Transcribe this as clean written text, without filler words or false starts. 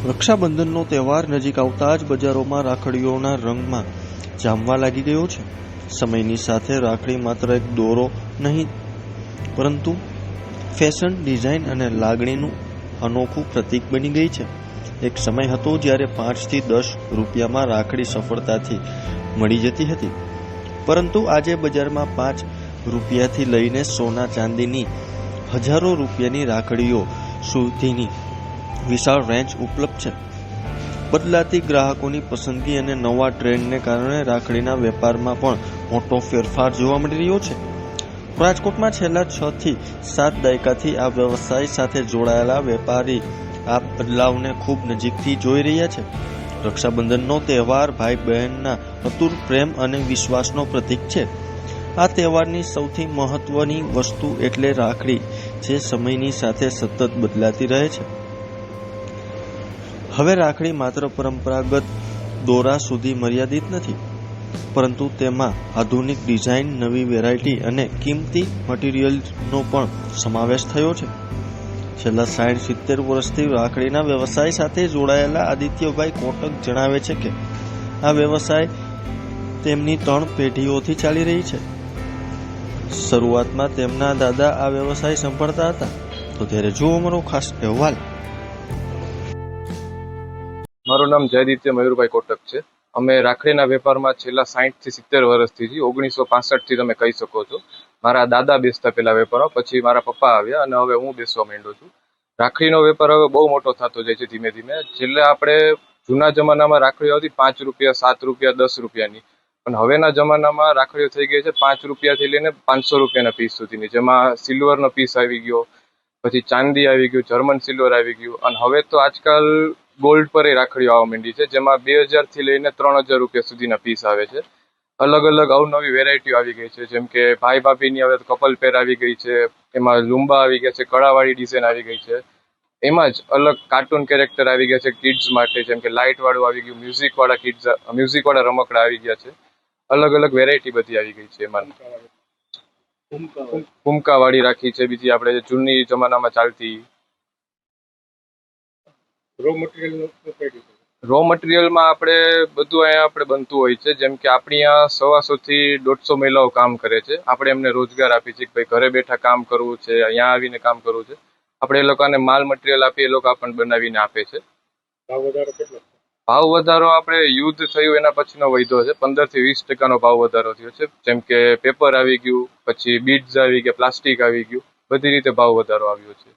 રક્ષાબંધનનો તહેવાર નજીક આવતા જ બજારોમાં રાખડીઓના રંગમાં જામવા લાગી ગયો છે. સમયની સાથે રાખડી માત્ર એક દોરો નહીં પરંતુ ફેશન, ડિઝાઇન અને લાગણીનું અનોખું પ્રતીક બની ગઈ છે. એક સમય હતો જ્યારે 5 થી 10 રૂપિયામાં રાખડી સફળતાથી મળી જતી હતી, પરંતુ આજે બજારમાં 5 રૂપિયાથી લઈને સોના ચાંદીની હજારો રૂપિયાની રાખડીઓ સુધીની વિશાળ રેન્જ ઉપલબ્ધ છે. બદલાતી ગ્રાહકોની પસંદગી અને નવા ટ્રેન્ડને કારણે રાખડીના વેપારમાં પણ મોટો ફેરફાર જોવા મળી રહ્યો છે. રાજકોટમાં છેલ્લા 6 થી 7 દાયકાથી આ વ્યવસાય સાથે જોડાયેલા વેપારી આ બદલાવને ખૂબ નજીકથી જોઈ રહ્યા છે. રક્ષાબંધનનો તહેવાર ભાઈ બહેનના અતૂટ પ્રેમ અને વિશ્વાસનો પ્રતીક છે. આ તહેવારની સૌથી મહત્વની વસ્તુ એટલે રાખડી, જે સમયની સાથે સતત બદલાતી રહે છે. હવે રાખડી માત્ર પરંપરાગત દોરા સુધી મર્યાદિત નથી, પરંતુ તેમાં આધુનિક ડિઝાઇન, નવી વેરાયટી અને કિંમતી મટીરીયલનો પણ સમાવેશ થયો છે. છેલ્લા 60-70 વર્ષથી રાખડીના વ્યવસાય સાથે જોડાયેલા આદિત્યભાઈ કોટક જણાવે છે કે આ વ્યવસાય તેમની 3 પેઢીઓથી ચાલી રહી છે. શરૂઆતમાં તેમના દાદા આ વ્યવસાય સંભાળતા હતા, તો ત્યારે જુઓ અમારો ખાસ અહેવાલ. મારું નામ જયદિત્ય મયુરભાઈ કોટક છે. અમે રાખડીના વેપારમાં છેલ્લા 60 થી 70 વર્ષથી 1965 થી તમે કહી શકો છો. મારા દાદા બેસતા પેલા વેપારમાં, પછી મારા પપ્પા આવ્યા અને હવે હું બેસવા માંડ્યો છું. રાખડીનો વેપાર હવે બહુ મોટો થતો જાય છે ધીમે ધીમે. છેલ્લે આપણે જૂના જમાનામાં રાખડીઓ હતી 5 રૂપિયા, 7 રૂપિયા, 10 રૂપિયાની, પણ હવેના જમાનામાં રાખડીઓ થઈ ગઈ છે 5 રૂપિયાથી લઈને 500 રૂપિયાના પીસ સુધીની, જેમાં સિલ્વરનો પીસ આવી ગયો, પછી ચાંદી આવી ગયું, જર્મન સિલ્વર આવી ગયું, અને હવે તો આજકાલ ગોલ્ડ પર રાખડીઓ આવવા માંડી છે, જેમાં 2000 થી લઈને 3000 રૂપિયા સુધીના પીસ આવે છે. અલગ અલગ અવનવી વેરાયટીઓ આવી ગઈ છે, જેમ કે ભાઈ ભાભીની હવે કપલ પેર આવી ગઈ છે, એમાં લુંબા આવી ગયા છે, કળાવાળી ડિઝાઇન આવી ગઈ છે. એમાં જ અલગ કાર્ટૂન કેરેક્ટર આવી ગયા છે કિડ્સ માટે, જેમ કે લાઇટ વાળું આવી ગયું, મ્યુઝિક વાળા રમકડા આવી ગયા છે. અલગ અલગ વેરાયટી બધી આવી ગઈ છે. એમાં ફૂમકા વાળી રાખી છે, બીજી આપણે જૂની જમાનામાં ચાલતી. રો મટીરિયલમાં આપણે બધું અહીંયા આપણે બનતું હોય છે, જેમ કે આપણી અહીંયા 125 થી 150 મહિલાઓ કામ કરે છે. આપણે એમને રોજગાર આપીએ છીએ કે ભાઈ ઘરે બેઠા કામ કરવું છે, અહીંયા આવીને કામ કરવું છે. આપણે એ લોકોને માલ મટીરિયલ આપીએ, એ લોકો આપણને બનાવીને આપે છે. ભાવ વધારો આપણે યુદ્ધ થયું એના પછીનો વધ્યો છે. 15 થી 20% ભાવ વધારો થયો છે. જેમ કે પેપર આવી ગયું, પછી બીડ્સ આવી ગયા, પ્લાસ્ટિક આવી ગયું, બધી રીતે ભાવ વધારો આવ્યો છે.